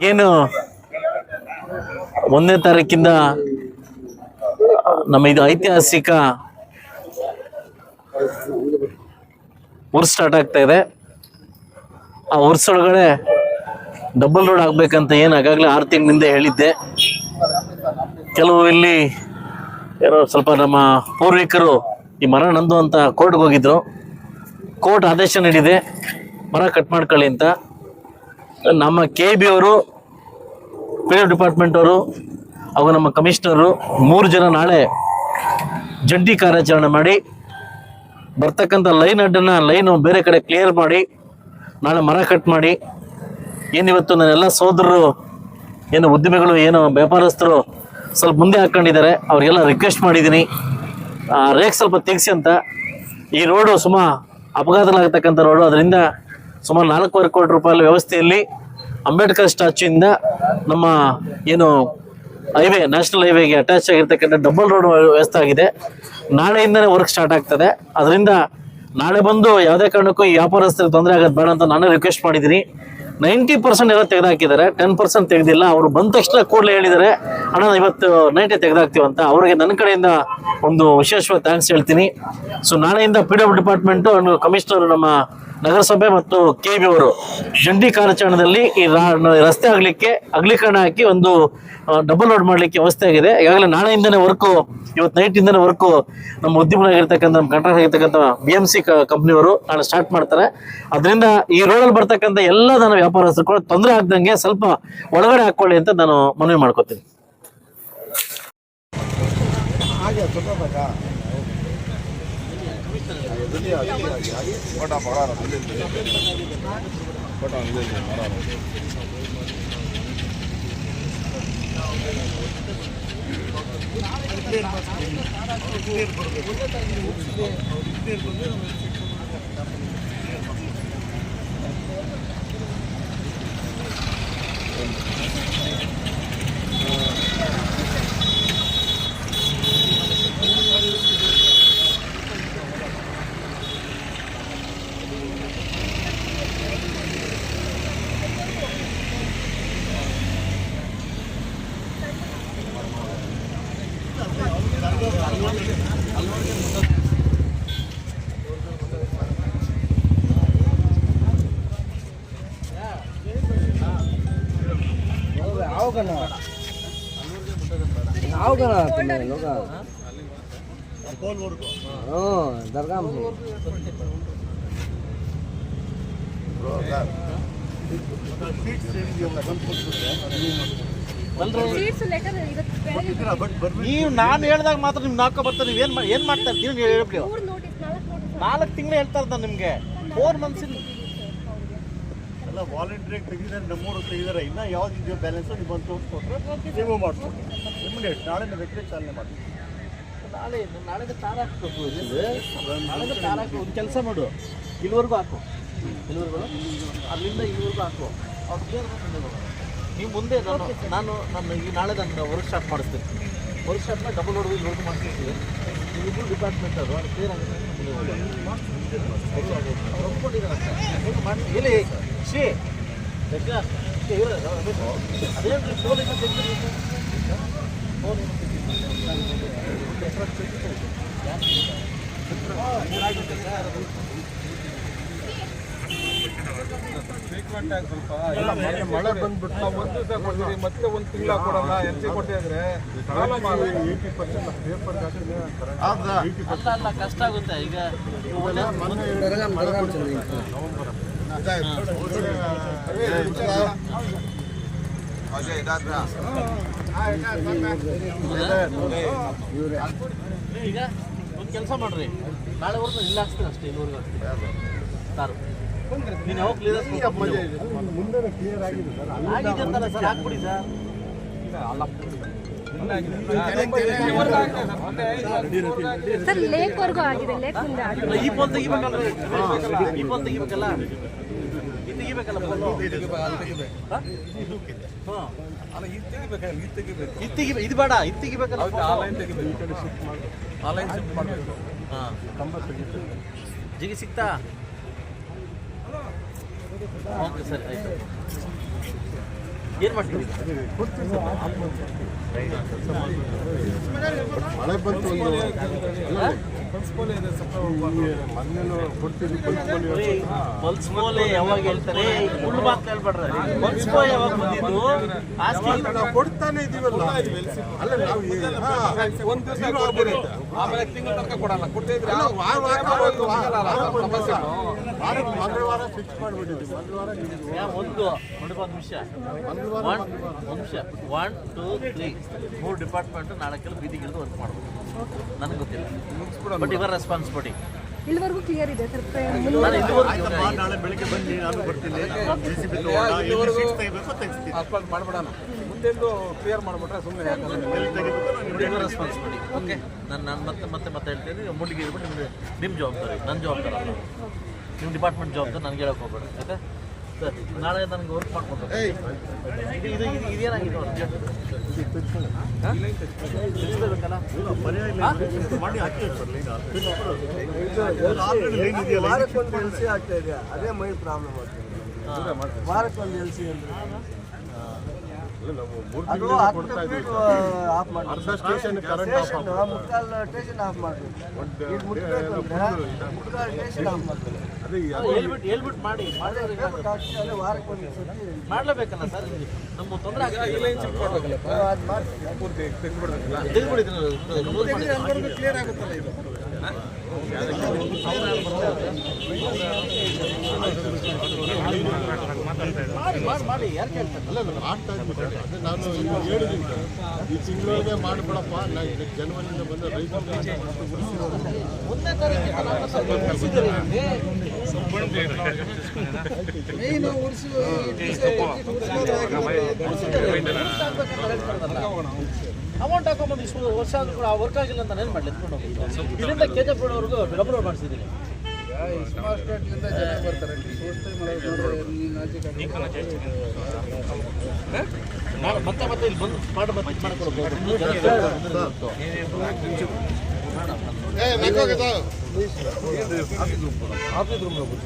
ಏನು 1ನೇ ತಾರೀಕಿಂದ ನಮ್ಮ ಇದು ಐತಿಹಾಸಿಕ ಉರ್ಸ್ ಸ್ಟಾರ್ಟ್ ಆಗ್ತಾ ಇದೆ. ಆ ಉರ್ಸ್ ಒಳಗಡೆ ಡಬಲ್ ರೋಡ್ ಆಗ್ಬೇಕಂತ ಏನು ಆಗಾಗಲೇ 6 ತಿಂಗಳಿಂದ ಹೇಳಿದ್ದೆ. ಕೆಲವು ಇಲ್ಲಿ ಏನೋ ಸ್ವಲ್ಪ ನಮ್ಮ ಪೂರ್ವಿಕರು ಈ ಮರ ನಂದು ಅಂತ ಕೋರ್ಟ್ಗೆ ಹೋಗಿದ್ರು. ಕೋರ್ಟ್ ಆದೇಶ ನೀಡಿದೆ ಮರ ಕಟ್ ಮಾಡ್ಕೊಳ್ಳಿ ಅಂತ. ನಮ್ಮ KB ಅವರು, PW ಡಿಪಾರ್ಟ್ಮೆಂಟ್ ಅವರು ಹಾಗೂ ನಮ್ಮ ಕಮಿಷನರು 3 ಜನ ನಾಳೆ ಜಂಟಿ ಕಾರ್ಯಾಚರಣೆ ಮಾಡಿ ಬರ್ತಕ್ಕಂಥ ಲೈನು ಬೇರೆ ಕಡೆ ಕ್ಲಿಯರ್ ಮಾಡಿ ನಾಳೆ ಮರ ಕಟ್ ಮಾಡಿ ಏನಿವತ್ತು ನನ್ನೆಲ್ಲ ಸೋದರರು ಏನು ಉದ್ಯಮಿಗಳು ಏನು ವ್ಯಾಪಾರಸ್ಥರು ಸ್ವಲ್ಪ ಮುಂದೆ ಹಾಕ್ಕೊಂಡಿದ್ದಾರೆ ಅವ್ರಿಗೆಲ್ಲ ರಿಕ್ವೆಸ್ಟ್ ಮಾಡಿದ್ದೀನಿ, ರೇಕ್ ಸ್ವಲ್ಪ ತೆಗೆಸಿ ಅಂತ. ಈ ರೋಡು ಅಪಘಾತಗಳಾಗತಕ್ಕಂಥ ರೋಡು, ಅದರಿಂದ ಸುಮಾರು 4.25 ಕೋಟಿ ರೂಪಾಯಿ ವ್ಯವಸ್ಥೆಯಲ್ಲಿ ಅಂಬೇಡ್ಕರ್ ಸ್ಟ್ಯಾಚ್ಯೂಯಿಂದ ನಮ್ಮ ಏನು ಹೈವೇ ನ್ಯಾಷನಲ್ ಹೈವೇಗೆ ಅಟ್ಯಾಚ್ ಆಗಿರ್ತಕ್ಕಂಥ ಡಬಲ್ ರೋಡ್ ವ್ಯವಸ್ಥೆ ಆಗಿದೆ. ನಾಳೆಯಿಂದನೇ ವರ್ಕ್ ಸ್ಟಾರ್ಟ್ ಆಗ್ತದೆ. ಅದರಿಂದ ನಾಳೆ ಬಂದು ಯಾವುದೇ ಕಾರಣಕ್ಕೂ ಈ ವ್ಯಾಪಾರಸ್ಥರಿಗೆ ತೊಂದರೆ ಆಗೋದು ಬೇಡ ಅಂತ ನಾನು ರಿಕ್ವೆಸ್ಟ್ ಮಾಡಿದ್ದೀನಿ. 90% ಎಲ್ಲ ತೆಗೆದಾಕಿದ್ದಾರೆ, 10% ತೆಗೆದಿಲ್ಲ. ಅವರು ಬಂದ ತಕ್ಷಣ ಕೂಡಲೇ ಹೇಳಿದ್ದಾರೆ ಅಣ್ಣ ಇವತ್ತು ನೈಟೇ ತೆಗೆದಾಕ್ತೀವಂತ. ಅವರಿಗೆ ನನ್ನ ಕಡೆಯಿಂದ ಒಂದು ವಿಶೇಷವಾದ ಥ್ಯಾಂಕ್ಸ್ ಹೇಳ್ತೀನಿ. ಸೊ ನಾಳೆಯಿಂದ PW ಡಿಪಾರ್ಟ್ಮೆಂಟು ಹಾಗೂ ಕಮಿಷನರ್ ನಮ್ಮ ನಗರಸಭೆ ಮತ್ತು KB ಅವರು ಜಂಟಿ ಕಾರ್ಯಾಚರಣೆಯಲ್ಲಿ ಈ ರಸ್ತೆ ಅಗಲೀಕರಣ ಹಾಕಿ ಒಂದು ಡಬಲ್ ರೋಡ್ ಮಾಡಲಿಕ್ಕೆ ವ್ಯವಸ್ಥೆ ಆಗಿದೆ. ಈಗಾಗಲೇ ನಾಳೆಯಿಂದನೇ ವರ್ಕು, ಇವತ್ತು ನೈಟಿಂದನೇ ವರ್ಕು ನಮ್ಮ ಉದ್ಯಮವಾಗಿರ್ತಕ್ಕಂಥ ನಮ್ಮ ಕಾಂಟ್ರಾಕ್ಟ್ ಆಗಿರ್ತಕ್ಕಂಥ BMC ಕಂಪ್ನಿಯವರು ನಾಳೆ ಸ್ಟಾರ್ಟ್ ಮಾಡ್ತಾರೆ. ಅದರಿಂದ ಈ ರೋಡಲ್ಲಿ ಬರ್ತಕ್ಕಂಥ ಎಲ್ಲ ನನ್ನ ವ್ಯಾಪಾರಸ್ಥರು ಕೂಡ ತೊಂದರೆ ಆಗ್ದಂಗೆ ಸ್ವಲ್ಪ ಒಳಗಡೆ ಹಾಕ್ಕೊಳ್ಳಿ ಅಂತ ನಾನು ಮನವಿ ಮಾಡ್ಕೊತೀನಿ. दरगाह में ನೀವು ನಾನು ಹೇಳಿದಾಗ ಮಾತ್ರ ನಿಮ್ಗೆ ನಾಲ್ಕು ಬರ್ತಾರೆ. ನೀವು ಏನು ಮಾಡ್ತಾರೆ ನೀವು ಹೇಳ್ಬಿಡಿ. 4 ತಿಂಗಳು ಹೇಳ್ತಾ ಇರ್ತಾರೆ ನಿಮಗೆ 4 ಮಂತ್ಸ್ ಎಲ್ಲ ವಾಲಂಟ್ರಿಯಾಗಿ ತೆಗಿದ್ದಾರೆ. ನಮ್ಮೂರು ತೆಗಿದ್ದಾರೆ. ಇನ್ನೂ ಯಾವ್ದು ಇದೆಯೋ ಬ್ಯಾಲೆನ್ಸು ನೀವು ಬಂದು ತೋರಿಸ್ಕೊಟ್ರೆ ಸೇವ್ ಮಾಡಿಸ್ಕೊಟ್ರೆ ಇಮಿಡಿಯೇಟ್ ನಾಳೆ ವ್ಯಕ್ತಿ ಚಾಲನೆ ಮಾಡಿ. ನಾಳೆಗೆ ತಾರ ಹಾಕ್ಬೇಕು. ನಾಳೆಗೆ ತಾರ ಹಾಕಿ ಒಂದು ಕೆಲಸ ಮಾಡು, ಇಲ್ಲಿವರೆಗೂ ಹಾಕು, ಇಲ್ಲಿವರೆಗೂ ಅಲ್ಲಿಂದ ಇಲ್ಲಿವರೆಗೂ ಹಾಕು. ನೀವು ಮುಂದೆ ನಾನು ಈ ನಾಳೆ ನಾನು ವರ್ಕ್ ಸ್ಟಾರ್ಟ್ ಮಾಡಿಸ್ತೀನಿ. ವರ್ಕ್ ಸ್ಟಾರ್ಟ್ನ ಡಬಲ್ ರೋಡ್ ಇಲ್ಲಿವರೆಗೂ ಮಾಡಿಸ್ತೀವಿ. ನೀವಿಬ್ಬರು ಡಿಪಾರ್ಟ್ಮೆಂಟ್ ಅವರು ಅದು ಕ್ಲಿಯರ್ ಆಗುತ್ತೆ. ಮಾಡಿ ಎಲ್ಲಿ ಶ್ರೀ ಅದೇನು ಫೋನ್ ಟ್ರೀಟ್ಮೆಂಟ್ ಆಗಿ ಸ್ವಲ್ಪ ಮಳೆ ಬಂದ್ಬಿಟ್ಟು ನಾವು 1 ದಿವಸ ಕೊಡ್ತೀವಿ, ಮತ್ತೆ 1 ತಿಂಗಳ ಕೊಡಲ್ಲ. ಹೆಚ್ಚು ಕೊಟ್ಟಿದ್ರೆ 80% ಪೇಪರ್ ಅಲ್ಲ ಕಷ್ಟ ಆಗುತ್ತೆ. ಈಗ ಈಗ ಒಂದು ಕೆಲಸ ಮಾಡ್ರಿ, ನಾಳೆವರೆಗೂ ಇಲ್ಲ ಹಾಕ್ತೀನಿ ಅಷ್ಟೇ. ಇಲ್ಲಿವರೆಗೂ ಹಾಕ್ತೀನಿ ಸಾರು. ನೀನು ಯಾವಾಗ ಕ್ಲಿಯರ್ ಮುಂದೆ ಕ್ಲಿಯರ್ ಆಗಿದೆ ಅಂತಲ್ಲ ಸರ್, ಹಾಕ್ಬಿಡಿ ಸರ್. ಸರ್ ಲೇಕ್ ವರ್ಗೂ ಆಗಿದೆ. ಲೇಕ್ ಮುಂದೆ ಆಗಿದೆ. ಈ ಪೋಲ್ ತೆಗಿಬೇಕಲ್ಲ, ಈ ಪೋಲ್ ತೆಗಿಬೇಕಲ್ಲ, ಇದು ತೆಗಿಬೇಕಲ್ಲ ಪೋಲ್. ಇದು ಬೇಡ, ಇದು ತೆಗಿಬೇಕಲ್ಲ. ಆನ್ಲೈನ್ ಶಿಫ್ಟ್ ಮಾಡಬೇಕು. ಜಿಗಿ ಸಿಗ್ತಾ? ಓಕೆ ಸರ್, ಆಯ್ತು. ಏನು ಮಾಡ್ತೀರಿ? ಮಳೆ ಬಂತು ಮೊನ್ನೆ ಕೊಡ್ತೀವಿ ಪಲ್ಸ್ ಪೋಲೆ ಯಾವಾಗ ಹೇಳ್ತಾರೆ? ಮುಳ್ಳು ಮಾತು ಹೇಳ್ಬೇಡ್ರಿ. ಪಲ್ಸ್ ಪೋ ಯಾವಾಗ ಬಂದಿದ್ದು? ನಾವು ಕೊಡ್ತಾನೆ ಇದೀವಲ್ಲ. ಅಲ್ಲ ನಾವು ಒಂದು ದಿವಸ ಆಮೇಲೆ ತಿಂಗಳ ತನಕ ಕೊಡಲ್ಲ. ಕೊಡ್ತಾ ಇದ್ರೆ ಮಂಗಳವಾರ ಫಿಕ್ಸ್ ಮಾಡಿಬಿಟ್ಟಿದ್ವಿ. ಒಂದು ನಿಮಿಷ 1 2 3 3 ಡಿಪಾರ್ಟ್ಮೆಂಟ್ ನಾಲ್ಕೆಲ್ಲ ಬೀದಿಗಿಳಿದು ವರ್ಕ್ ಮಾಡ್ಬೋದು. ನನಗೆ ಗೊತ್ತಿಲ್ಲ, ಬಟ್ ಇವರ್ ರೆಸ್ಪಾನ್ಸಿಬಿಲಿಟಿ. ಇಲ್ಲಿವರೆಗೂ ಕ್ಲಿಯರ್ ಇದೆ ಸರ್. ನಾಳೆ ಬೆಳಿಗ್ಗೆ ಬನ್ನಿ, ನಾನು ಬರ್ತೀನಿ. ಅಸ್ಪಾಲ್ಟ್ ಮಾಡ್ಬಿಡೋಣ. ಮುಂದೆಂದು ಕ್ಲಿಯರ್ ಮಾಡಿಬಿಟ್ರೆ ಸುಮ್ಮನೆ ರೆಸ್ಪಾನ್ಸಿಬಿಲಿಟಿ. ಓಕೆ, ನಾನು ಮತ್ತೆ ಹೇಳ್ತೀನಿ. ಮುಡ್ಡಿಗೆ ಇರ್ಬಿಟ್ಟು ನಿಮ್ಮ ಜವಾಬ್ದಾರಿ, ನನ್ನ ಜವಾಬ್ದಾರಿ ಅಲ್ಲ. ನಿಮ್ಮ ಡಿಪಾರ್ಟ್ಮೆಂಟ್ ಜವಾಬ್ದಾರಿ ನನಗೆ ಹೇಳಕ್ಕೆ ಹೋಗ್ಬೇಡ. ಆಯ್ತಾ? ನಾಳೆ ನನಗೆ ವರ್ಕ್ ಮಾಡ್ಕೊಂಡು ಇದೇನಾಗಿದೆ ಅರ್ಜೆಂಟ್ ಮಾಡಿ ಹಾಕಿ ವಾರಕ್ಕೊಂದು ಎಲ್ಸಿ ಆಗ್ತಾ ಇದೆ. ಅದೇ ಮೈ ಪ್ರಾಬ್ಲಮ್ ಆಗ್ತದೆ. ವಾರಕ್ಕೊಂದು ಎಲ್ಸಿ ಅಂದ್ರೆ ಅದು ಆಫ್ ಮಾಡಿ ಅರ್ಧ ಸ್ಟೇಷನ್ ಕರೆಂಟ್ ಮುಕ್ಕಾಲು ಸ್ಟೇಷನ್ ಆಫ್ ಮಾಡಬೇಕು. ಇದು ಮುಟ್ಬೇಕು ಅಂದ್ರೆ ಮುಕ್ಕಾಲು ಸ್ಟೇಷನ್ ಆಫ್ ಮಾಡಬೇಕು. ಹೇಳ್ಬಿಟ್ಟು ಮಾಡಿ ವಾರಕ್ಕೊಂದು ಮಾಡ್ಲೇಬೇಕಲ್ಲ ಸರ್. ನಮ್ಮ ತೊಂದರೆ ಕ್ಲಿಯರ್ ಆಗುತ್ತಲ್ಲ ಇದು. ಮಾಡಿ ಯಾರು ಕೇಳ್ತಾರೆ? ಅಲ್ಲ ಮಾಡ್ತಾ ಇದ್ಬಿಟ್ಟು ಅದೇ ನಾನು ಹೇಳಿದ್ದೀನಿ ಸರ್, ಈ ತಿಂಗಳೊಳಗೆ ಮಾಡಿಬಿಡಪ್ಪ. ಜನವರಿಯಿಂದ ಬಂದ ರೈತರಿಗೆ ಒಂದನೇ ತಾರೀಕಿಗೆ ಅಮೌಂಟ್ ಹಾಕೊಂಡ್ಬಂದು ಇಷ್ಟು ವರ್ಷ ಆದ್ರೂ ಕೂಡ ವರ್ಕ್ ಆಗಿಲ್ಲ ಅಂತ ಏನು ಮಾಡಲಿ? ಎತ್ಕೊಂಡು ಹೋಗಿ ಇಲ್ಲಿಂದ KJP ವರೆಗೂ ಡಬಲ್ ಮಾಡಿಸಿದ್ದೀನಿ. ಸ್ಮಾರ್ಟ್ ಸ್ಟೇಟ್ಲಿಂದ ಜನ ಬರ್ತಾರೆ. ಮತ್ತೆ ಇಲ್ಲಿ ಬಂದು ಸ್ಪಾಟ್ ಮತ್ತೆ ಮಾಡ್ಕೊಡ್ಬೋದು. ಆಫೀಸ್ ರೂಮ್ ಹೋಗ್ಬೋದು.